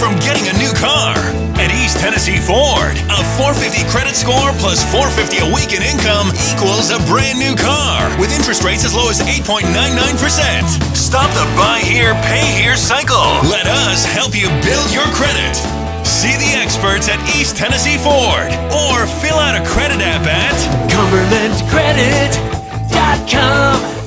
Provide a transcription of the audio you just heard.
from getting a new car. At East Tennessee Ford, a 450 credit score plus $450 a week in income equals a brand new car with interest rates as low as 8.99%. Stop the buy here, pay here cycle. Let us help you build your credit. See the experts at East Tennessee Ford or fill out a credit app at CumberlandCredit.com.